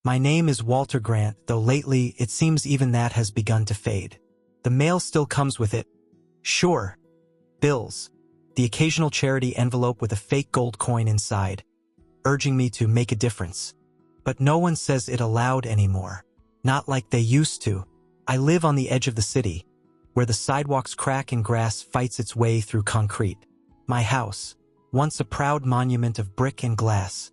My name is Walter Grant, though lately it seems even that has begun to fade. The mail still comes with it. Sure. Bills. The occasional charity envelope with a fake gold coin inside, urging me to make a difference. But no one says it aloud anymore. Not like they used to. I live on the edge of the city, where the sidewalks crack and grass fights its way through concrete. My house, once a proud monument of brick and glass,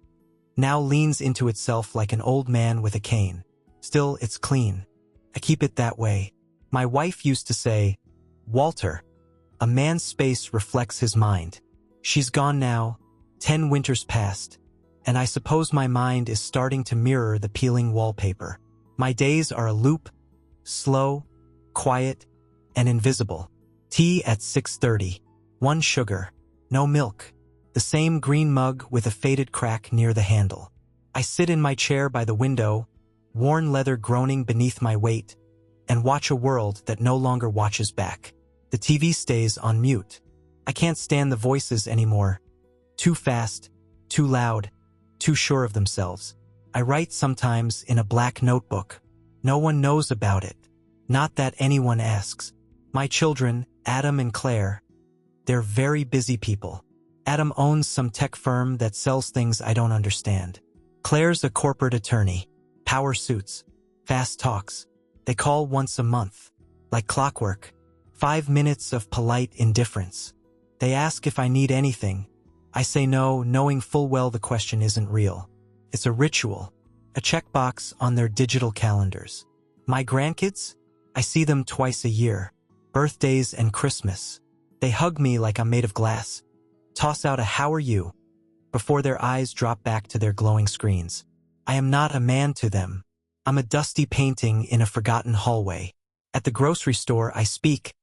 now leans into itself like an old man with a cane. Still, it's clean. I keep it that way. My wife used to say, "Walter, a man's space reflects his mind." She's gone now, 10 winters past, and I suppose my mind is starting to mirror the peeling wallpaper. My days are a loop, slow, quiet, and invisible. Tea at 6:30. 1 sugar. No milk. The same green mug with a faded crack near the handle. I sit in my chair by the window, worn leather groaning beneath my weight, and watch a world that no longer watches back. The TV stays on mute. I can't stand the voices anymore. Too fast, too loud, too sure of themselves. I write sometimes in a black notebook. No one knows about it. Not that anyone asks. My children, Adam and Claire, they're very busy people. Adam owns some tech firm that sells things I don't understand. Claire's a corporate attorney. Power suits. Fast talks. They call once a month. Like clockwork. 5 minutes of polite indifference. They ask if I need anything. I say no, knowing full well the question isn't real. It's a ritual. A checkbox on their digital calendars. My grandkids? I see them twice a year. Birthdays and Christmas. They hug me like I'm made of glass. Toss out a "how are you?" before their eyes drop back to their glowing screens. I am not a man to them. I'm a dusty painting in a forgotten hallway. At the grocery store, I speak,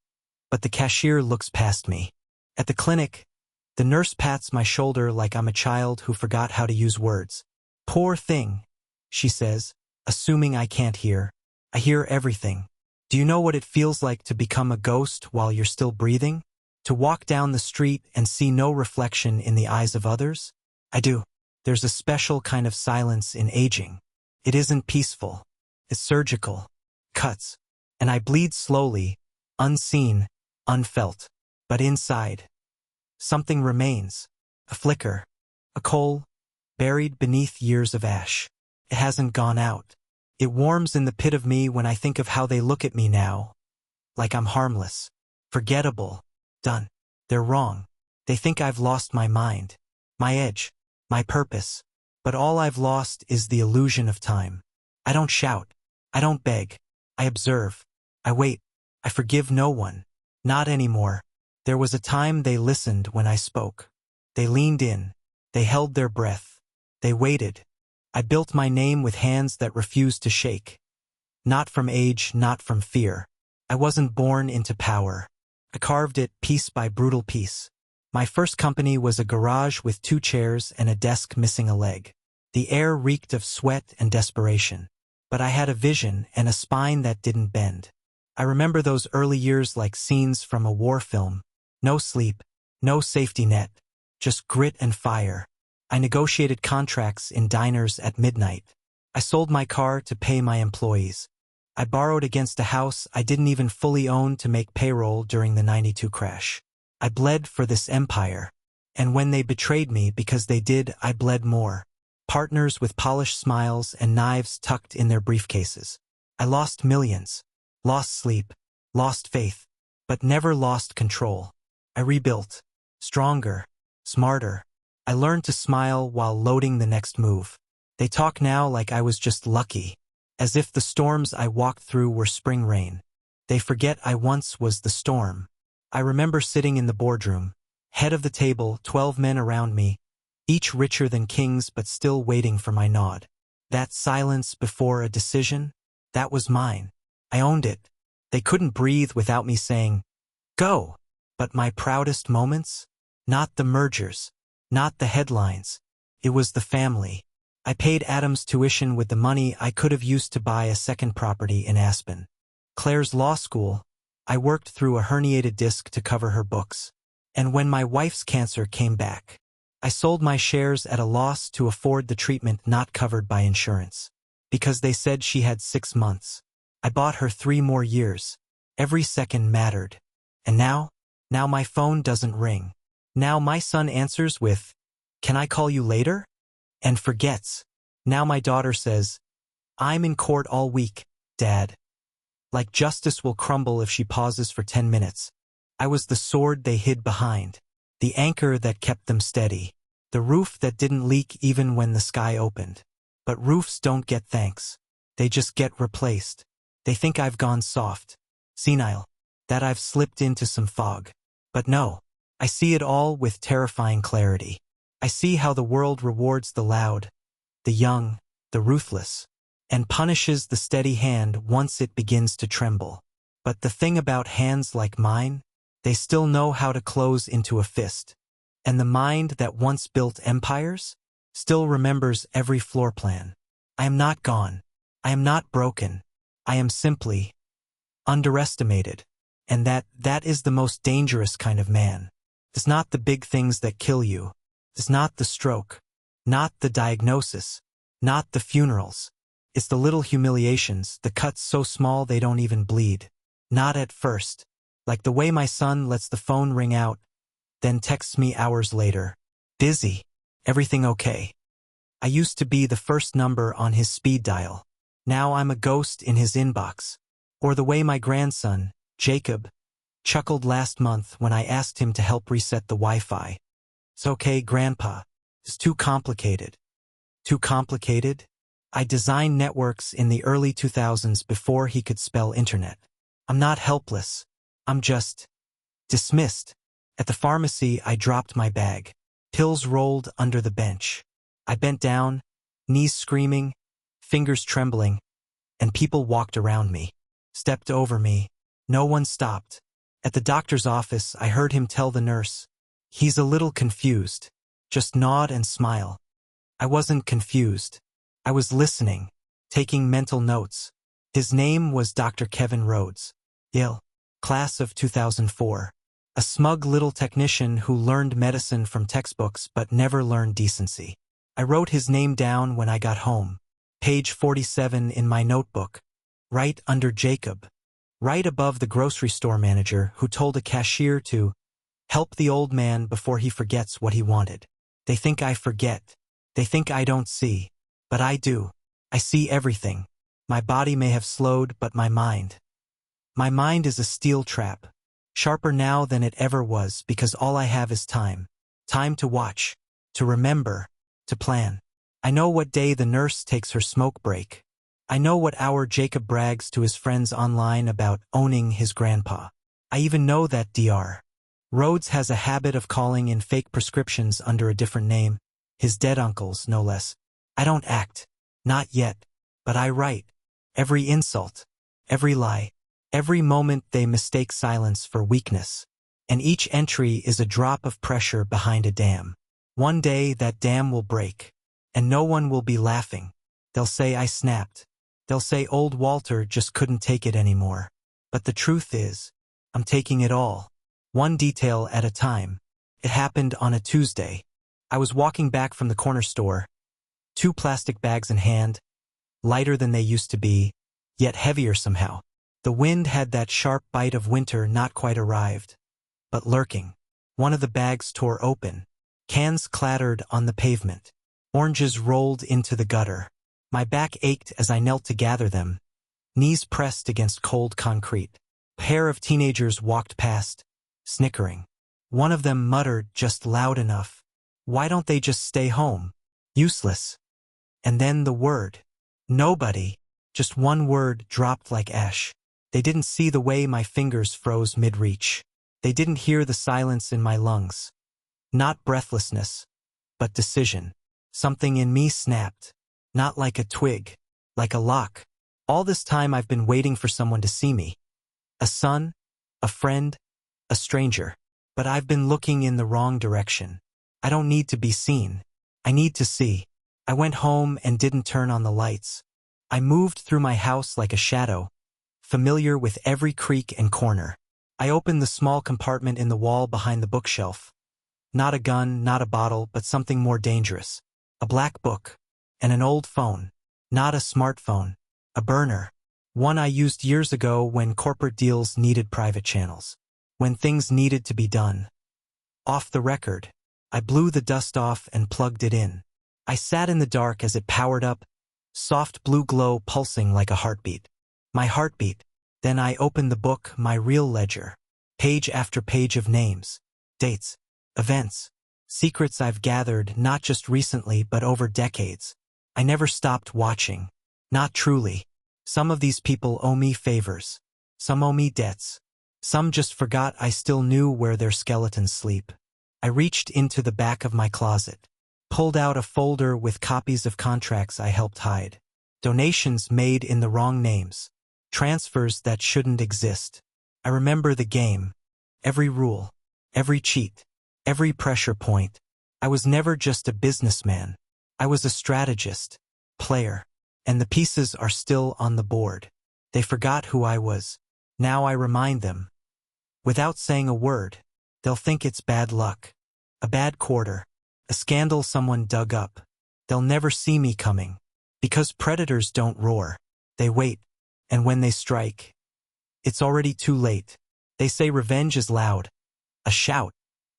but the cashier looks past me. At the clinic, the nurse pats my shoulder like I'm a child who forgot how to use words. "Poor thing," she says, assuming I can't hear. I hear everything. Do you know what it feels like to become a ghost while you're still breathing? To walk down the street and see no reflection in the eyes of others? I do. There's a special kind of silence in aging. It isn't peaceful. It's surgical. Cuts. And I bleed slowly, unseen, unfelt. But inside, something remains. A flicker. A coal, buried beneath years of ash. It hasn't gone out. It warms in the pit of me when I think of how they look at me now. Like I'm harmless. Forgettable. Done. They're wrong. They think I've lost my mind, my edge, my purpose. But all I've lost is the illusion of time. I don't shout. I don't beg. I observe. I wait. I forgive no one. Not anymore. There was a time they listened when I spoke. They leaned in. They held their breath. They waited. I built my name with hands that refused to shake. Not from age, not from fear. I wasn't born into power. I carved it piece by brutal piece. My first company was a garage with 2 chairs and a desk missing a leg. The air reeked of sweat and desperation. But I had a vision and a spine that didn't bend. I remember those early years like scenes from a war film. No sleep, no safety net, just grit and fire. I negotiated contracts in diners at midnight. I sold my car to pay my employees. I borrowed against a house I didn't even fully own to make payroll during the '92 crash. I bled for this empire. And when they betrayed me because they did, I bled more. Partners with polished smiles and knives tucked in their briefcases. I lost millions. Lost sleep. Lost faith. But never lost control. I rebuilt. Stronger. Smarter. I learned to smile while loading the next move. They talk now like I was just lucky. As if the storms I walked through were spring rain. They forget I once was the storm. I remember sitting in the boardroom, head of the table, 12 men around me, each richer than kings but still waiting for my nod. That silence before a decision, that was mine. I owned it. They couldn't breathe without me saying, "Go." But my proudest moments? Not the mergers, not the headlines. It was the family. I paid Adam's tuition with the money I could have used to buy a second property in Aspen. Claire's law school, I worked through a herniated disc to cover her books. And when my wife's cancer came back, I sold my shares at a loss to afford the treatment not covered by insurance. Because they said she had 6 months. I bought her 3 more years. Every second mattered. And now my phone doesn't ring. Now my son answers with, "Can I call you later?" And forgets. Now my daughter says, "I'm in court all week, Dad." Like justice will crumble if she pauses for 10 minutes. I was the sword they hid behind, the anchor that kept them steady, the roof that didn't leak even when the sky opened. But roofs don't get thanks. They just get replaced. They think I've gone soft, senile, that I've slipped into some fog. But no, I see it all with terrifying clarity. I see how the world rewards the loud, the young, the ruthless, and punishes the steady hand once it begins to tremble. But the thing about hands like mine, they still know how to close into a fist. And the mind that once built empires still remembers every floor plan. I am not gone. I am not broken. I am simply underestimated. And that is the most dangerous kind of man. It's not the big things that kill you. It's not the stroke. Not the diagnosis. Not the funerals. It's the little humiliations, the cuts so small they don't even bleed. Not at first. Like the way my son lets the phone ring out, then texts me hours later. Busy. Everything okay? I used to be the first number on his speed dial. Now I'm a ghost in his inbox. Or the way my grandson, Jacob, chuckled last month when I asked him to help reset the Wi-Fi. "It's okay, Grandpa. It's too complicated." Too complicated? I designed networks in the early 2000s before he could spell internet. I'm not helpless. I'm just dismissed. At the pharmacy, I dropped my bag. Pills rolled under the bench. I bent down, knees screaming, fingers trembling, and people walked around me, stepped over me. No one stopped. At the doctor's office, I heard him tell the nurse, "He's a little confused. Just nod and smile." I wasn't confused. I was listening, taking mental notes. His name was Dr. Kevin Rhodes. Yale, class of 2004. A smug little technician who learned medicine from textbooks but never learned decency. I wrote his name down when I got home. Page 47 in my notebook. Right under Jacob. Right above the grocery store manager who told a cashier to help the old man before he forgets what he wanted. They think I forget. They think I don't see. But I do. I see everything. My body may have slowed, but my mind. My mind is a steel trap. Sharper now than it ever was because all I have is time. Time to watch, to remember, to plan. I know what day the nurse takes her smoke break. I know what hour Jacob brags to his friends online about owning his grandpa. I even know that Dr. Rhodes has a habit of calling in fake prescriptions under a different name, his dead uncle's no less. I don't act. Not yet. But I write. Every insult. Every lie. Every moment they mistake silence for weakness. And each entry is a drop of pressure behind a dam. One day that dam will break. And no one will be laughing. They'll say I snapped. They'll say old Walter just couldn't take it anymore. But the truth is, I'm taking it all. One detail at a time. It happened on a Tuesday. I was walking back from the corner store. 2 plastic bags in hand. Lighter than they used to be, yet heavier somehow. The wind had that sharp bite of winter not quite arrived, but lurking. One of the bags tore open. Cans clattered on the pavement. Oranges rolled into the gutter. My back ached as I knelt to gather them, knees pressed against cold concrete. A pair of teenagers walked past, snickering. One of them muttered just loud enough, "Why don't they just stay home? Useless." And then the word. Nobody. Just one word dropped like ash. They didn't see the way my fingers froze mid-reach. They didn't hear the silence in my lungs. Not breathlessness, but decision. Something in me snapped. Not like a twig, like a lock. All this time I've been waiting for someone to see me. A son, a friend, a stranger. But I've been looking in the wrong direction. I don't need to be seen. I need to see. I went home and didn't turn on the lights. I moved through my house like a shadow, familiar with every creak and corner. I opened the small compartment in the wall behind the bookshelf. Not a gun, not a bottle, but something more dangerous. A black book. And an old phone. Not a smartphone. A burner. One I used years ago when corporate deals needed private channels. When things needed to be done. Off the record. I blew the dust off and plugged it in. I sat in the dark as it powered up, soft blue glow pulsing like a heartbeat. My heartbeat. Then I opened the book, my real ledger. Page after page of names, dates, events, secrets I've gathered not just recently but over decades. I never stopped watching. Not truly. Some of these people owe me favors. Some owe me debts. Some just forgot I still knew where their skeletons sleep. I reached into the back of my closet, pulled out a folder with copies of contracts I helped hide. Donations made in the wrong names. Transfers that shouldn't exist. I remember the game. Every rule. Every cheat. Every pressure point. I was never just a businessman. I was a strategist. Player. And the pieces are still on the board. They forgot who I was. Now I remind them. Without saying a word. They'll think it's bad luck. A bad quarter. A scandal someone dug up. They'll never see me coming. Because predators don't roar. They wait. And when they strike, it's already too late. They say revenge is loud. A shout.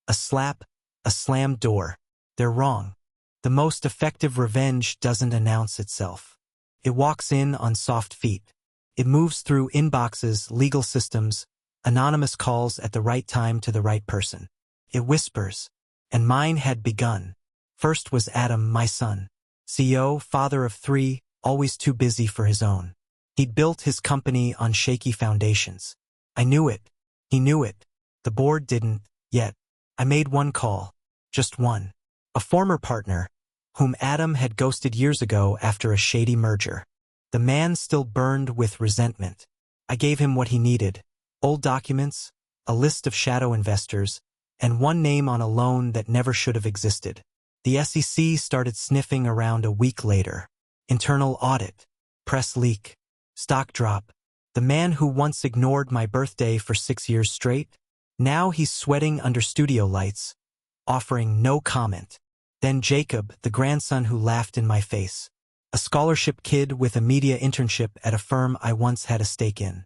A slap. A slammed door. They're wrong. The most effective revenge doesn't announce itself. It walks in on soft feet. It moves through inboxes, legal systems, anonymous calls at the right time to the right person. It whispers. And mine had begun. First was Adam, my son. CEO, father of 3, always too busy for his own. He'd built his company on shaky foundations. I knew it. He knew it. The board didn't, yet. I made one call. Just one. A former partner, whom Adam had ghosted years ago after a shady merger. The man still burned with resentment. I gave him what he needed. Old documents, a list of shadow investors, and one name on a loan that never should have existed. The SEC started sniffing around a week later. Internal audit. Press leak. Stock drop. The man who once ignored my birthday for 6 years straight, now he's sweating under studio lights, offering no comment. Then Jacob, the grandson who laughed in my face. A scholarship kid with a media internship at a firm I once had a stake in.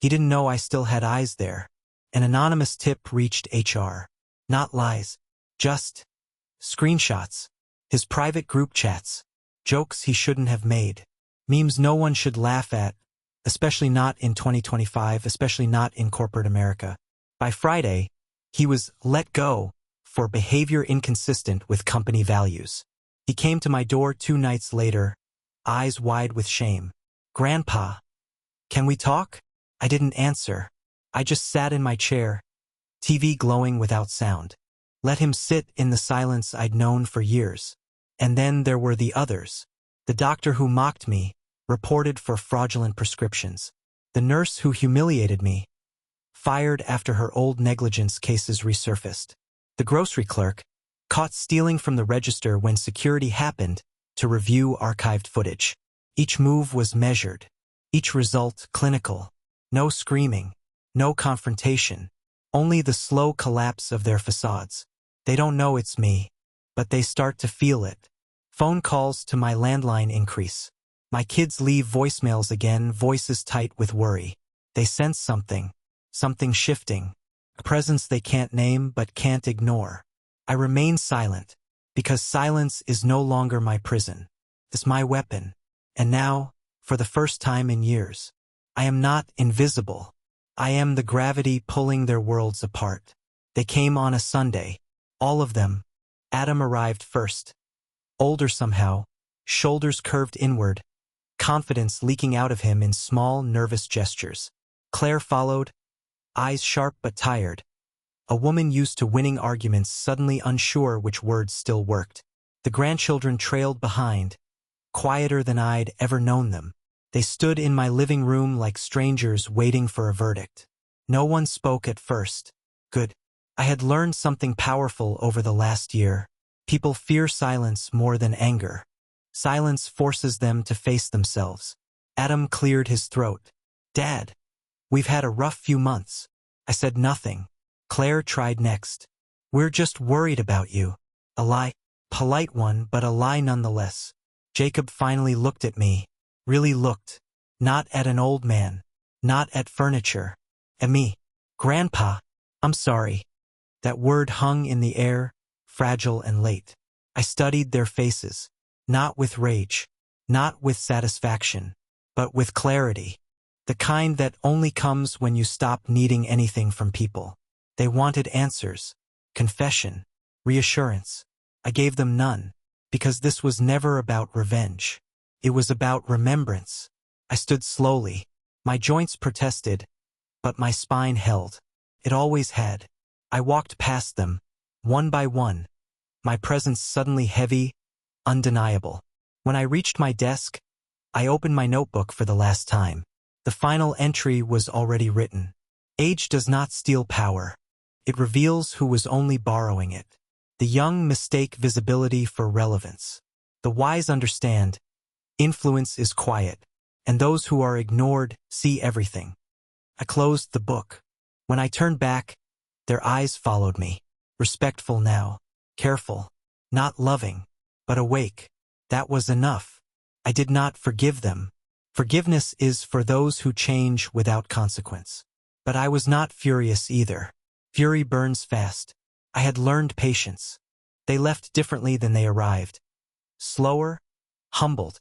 He didn't know I still had eyes there. An anonymous tip reached HR. Not lies. Just screenshots. His private group chats. Jokes he shouldn't have made. Memes no one should laugh at, especially not in 2025, especially not in corporate America. By Friday, he was let go for behavior inconsistent with company values. He came to my door 2 nights later, eyes wide with shame. Grandpa, can we talk? I didn't answer. I just sat in my chair, TV glowing without sound. Let him sit in the silence I'd known for years. And then there were the others. The doctor who mocked me, reported for fraudulent prescriptions. The nurse who humiliated me, fired after her old negligence cases resurfaced. The grocery clerk, caught stealing from the register when security happened to review archived footage. Each move was measured. Each result clinical. No screaming. No confrontation. Only the slow collapse of their facades. They don't know it's me, but they start to feel it. Phone calls to my landline increase. My kids leave voicemails again, voices tight with worry. They sense something. Something shifting. A presence they can't name but can't ignore. I remain silent, because silence is no longer my prison. It's my weapon. And now, for the first time in years, I am not invisible. I am the gravity pulling their worlds apart. They came on a Sunday. All of them. Adam arrived first. Older somehow, shoulders curved inward, confidence leaking out of him in small, nervous gestures. Claire followed, eyes sharp but tired. A woman used to winning arguments, suddenly unsure which words still worked. The grandchildren trailed behind, quieter than I'd ever known them. They stood in my living room like strangers waiting for a verdict. No one spoke at first. Good. I had learned something powerful over the last year. People fear silence more than anger. Silence forces them to face themselves. Adam cleared his throat. Dad, we've had a rough few months. I said nothing. Claire tried next. We're just worried about you. A lie. Polite one, but a lie nonetheless. Jacob finally looked at me. really looked. Not at an old man. Not at furniture. At me. Grandpa, I'm sorry. That word hung in the air, fragile and late. I studied their faces. Not with rage. Not with satisfaction. But with clarity. The kind that only comes when you stop needing anything from people. They wanted answers. Confession. Reassurance. I gave them none. Because this was never about revenge. It was about remembrance. I stood slowly. My joints protested, but my spine held. It always had. I walked past them, one by one. My presence suddenly heavy, undeniable. When I reached my desk, I opened my notebook for the last time. The final entry was already written. Age does not steal power. It reveals who was only borrowing it. The young mistake visibility for relevance. The wise understand, influence is quiet, and those who are ignored see everything. I closed the book. When I turned back, their eyes followed me. Respectful now, careful, not loving, but awake. That was enough. I did not forgive them. Forgiveness is for those who change without consequence. But I was not furious either. Fury burns fast. I had learned patience. They left differently than they arrived. Slower, humbled,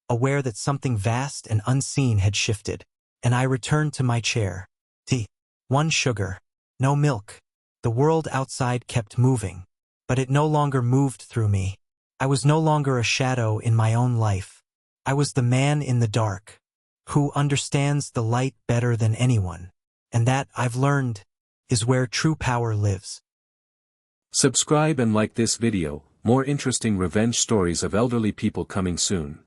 aware that something vast and unseen had shifted. And I returned to my chair. Tea. One sugar. No milk. The world outside kept moving. But it no longer moved through me. I was no longer a shadow in my own life. I was the man in the dark, who understands the light better than anyone. And that, I've learned, is where true power lives. Subscribe and like this video, more interesting revenge stories of elderly people coming soon.